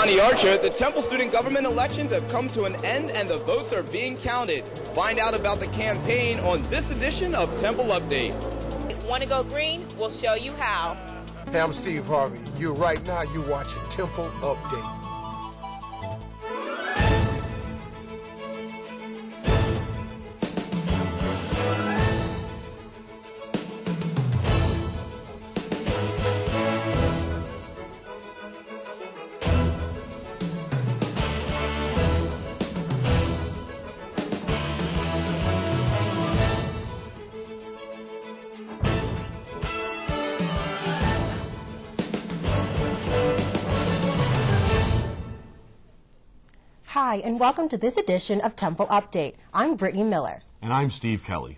Johnny Archer, the Temple student government elections have come to an end and the votes are being counted. Find out about the campaign on this edition of Temple Update. Want to go green? We'll show you how. Hey, I'm Steve Harvey. Right now you're watching Temple Update. Hi, and welcome to this edition of Temple Update. I'm Brittany Miller. And I'm Steve Kelly.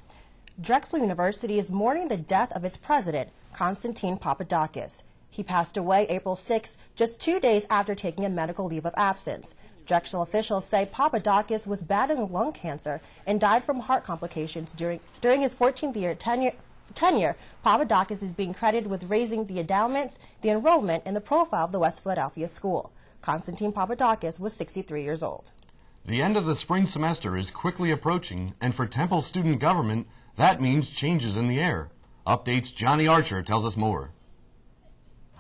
Drexel University is mourning the death of its president, Constantine Papadakis. He passed away April 6, just 2 days after taking a medical leave of absence. Drexel officials say Papadakis was battling lung cancer and died from heart complications during his 14th-year tenure. Papadakis is being credited with raising the endowments, the enrollment, and the profile of the West Philadelphia School. Constantine Papadakis was 63 years old. The end of the spring semester is quickly approaching, and for Temple student government, that means changes in the air. Update's Johnny Archer tells us more.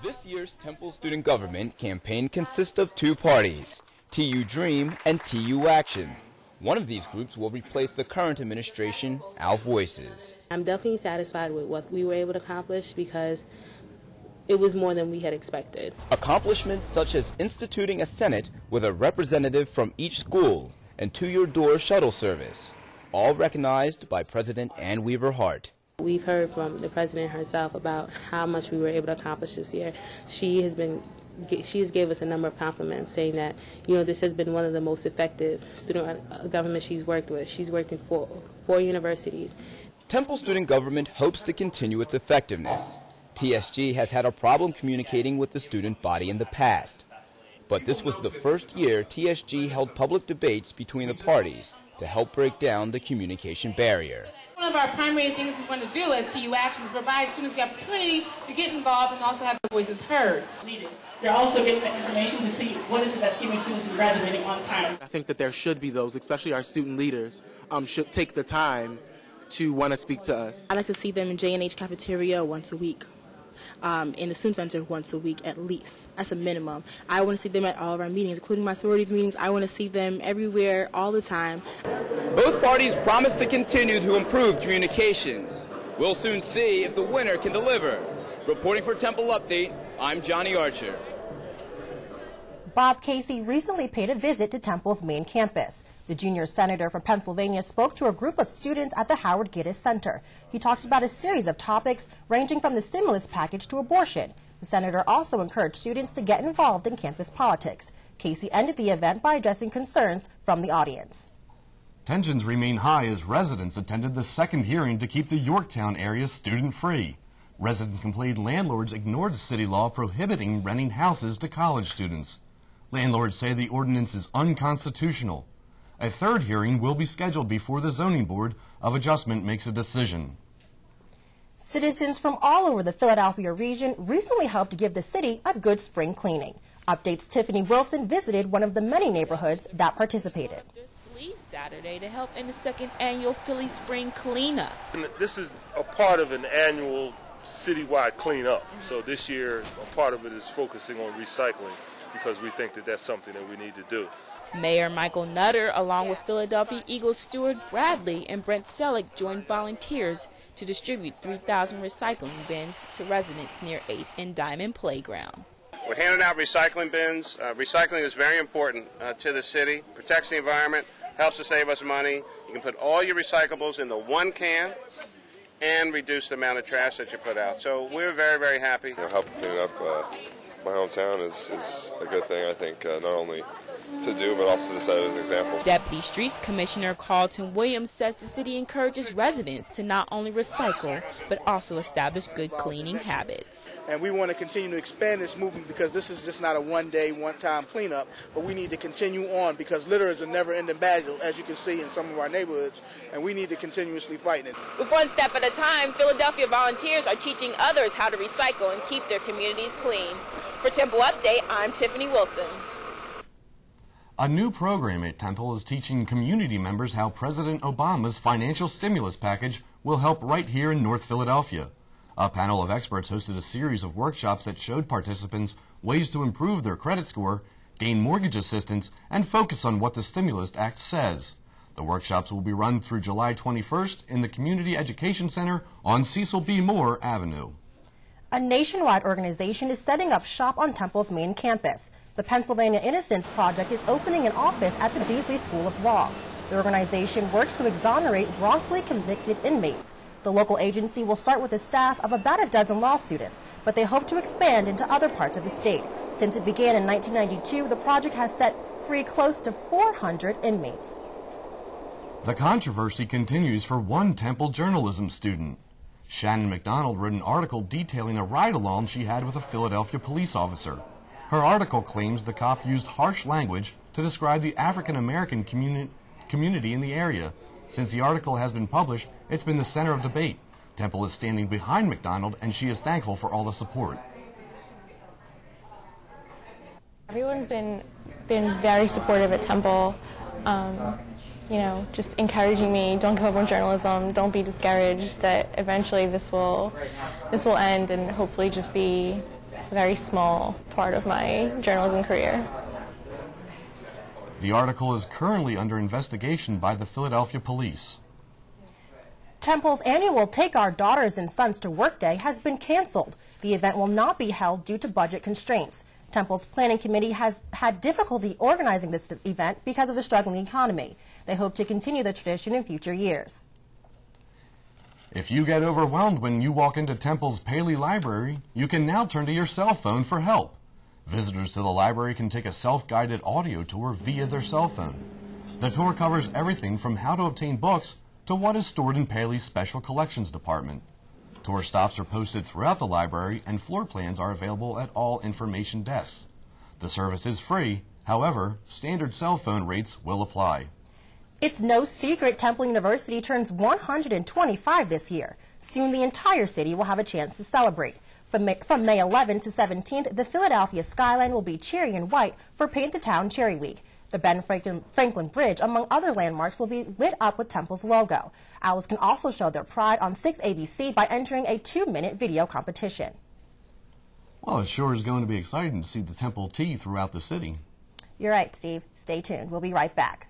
This year's Temple student government campaign consists of two parties, TU Dream and TU Action. One of these groups will replace the current administration, Our Voices. I'm definitely satisfied with what we were able to accomplish because it was more than we had expected. Accomplishments such as instituting a Senate with a representative from each school and to-your-door shuttle service, all recognized by President Ann Weaver Hart. We've heard from the President herself about how much we were able to accomplish this year. She has gave us a number of compliments saying that, this has been one of the most effective student government she's worked with. She's worked in four universities. Temple student government hopes to continue its effectiveness. TSG has had a problem communicating with the student body in the past. But this was the first year TSG held public debates between the parties to help break down the communication barrier. One of our primary things we want to do as TU Action is provide students the opportunity to get involved and also have their voices heard. They're also getting the information to see what is it that's keeping students from graduating on time. I think that there should be those, especially our student leaders, should take the time to want to speak to us. I'd like to see them in J&H cafeteria once a week. In the student center once a week at least. That's a minimum. I want to see them at all of our meetings, including my sororities meetings. I want to see them everywhere, all the time. Both parties promise to continue to improve communications. We'll soon see if the winner can deliver. Reporting for Temple Update, I'm Johnny Archer. Bob Casey recently paid a visit to Temple's main campus. The junior senator from Pennsylvania spoke to a group of students at the Howard Gittes Center. He talked about a series of topics ranging from the stimulus package to abortion. The senator also encouraged students to get involved in campus politics. Casey ended the event by addressing concerns from the audience. Tensions remain high as residents attended the second hearing to keep the Yorktown area student-free. Residents complained landlords ignored city law prohibiting renting houses to college students. Landlords say the ordinance is unconstitutional. A third hearing will be scheduled before the Zoning Board of Adjustment makes a decision. Citizens from all over the Philadelphia region recently helped give the city a good spring cleaning. Update's Tiffany Wilson visited one of the many neighborhoods that participated. Saturday to help in the second annual Philly Spring Cleanup. This is a part of an annual citywide cleanup. So this year, a part of it is focusing on recycling because we think that that's something that we need to do. Mayor Michael Nutter, along with Philadelphia Eagles steward Bradley and Brent Selleck, joined volunteers to distribute 3,000 recycling bins to residents near 8th and Diamond Playground. We're handing out recycling bins. Recycling is very important to the city, protects the environment, helps to save us money. You can put all your recyclables into one can and reduce the amount of trash that you put out. So we're very, very happy. Helping clean up my hometown is a good thing, I think, not only to do, but also to set as an example. Deputy Streets Commissioner Carlton Williams says the city encourages residents to not only recycle, but also establish good cleaning habits. And we want to continue to expand this movement because this is just not a one-day, one-time cleanup, but we need to continue on because litter is a never-ending battle, as you can see in some of our neighborhoods, and we need to continuously fight it. With one step at a time, Philadelphia volunteers are teaching others how to recycle and keep their communities clean. For Temple Update, I'm Tiffany Wilson. A new program at Temple is teaching community members how President Obama's financial stimulus package will help right here in North Philadelphia. A panel of experts hosted a series of workshops that showed participants ways to improve their credit score, gain mortgage assistance, and focus on what the Stimulus Act says. The workshops will be run through July 21st in the Community Education Center on Cecil B. Moore Avenue. A nationwide organization is setting up shop on Temple's main campus. The Pennsylvania Innocence Project is opening an office at the Beasley School of Law. The organization works to exonerate wrongfully convicted inmates. The local agency will start with a staff of about a dozen law students, but they hope to expand into other parts of the state. Since it began in 1992, the project has set free close to 400 inmates. The controversy continues for one Temple journalism student. Shannon McDonald wrote an article detailing a ride-along she had with a Philadelphia police officer. Her article claims the cop used harsh language to describe the African-American community in the area. Since the article has been published, it's been the center of debate. Temple is standing behind McDonald, and she is thankful for all the support. Everyone's been very supportive at Temple. You know, just encouraging me, don't give up on journalism, don't be discouraged, that eventually this will end and hopefully just be a very small part of my journalism career. The article is currently under investigation by the Philadelphia police. Temple's annual Take Our Daughters and Sons to Work Day has been canceled. The event will not be held due to budget constraints. Temple's planning committee has had difficulty organizing this event because of the struggling economy. They hope to continue the tradition in future years. If you get overwhelmed when you walk into Temple's Paley Library, you can now turn to your cell phone for help. Visitors to the library can take a self-guided audio tour via their cell phone. The tour covers everything from how to obtain books to what is stored in Paley's Special Collections Department. Tour stops are posted throughout the library, and floor plans are available at all information desks. The service is free. However, standard cell phone rates will apply. It's no secret Temple University turns 125 this year. Soon the entire city will have a chance to celebrate. From May 11th to 17th, the Philadelphia skyline will be cherry and white for Paint the Town Cherry Week. The Ben Franklin Bridge, among other landmarks, will be lit up with Temple's logo. Owls can also show their pride on 6 ABC by entering a 2-minute video competition. Well, it sure is going to be exciting to see the Temple T throughout the city. You're right, Steve. Stay tuned. We'll be right back.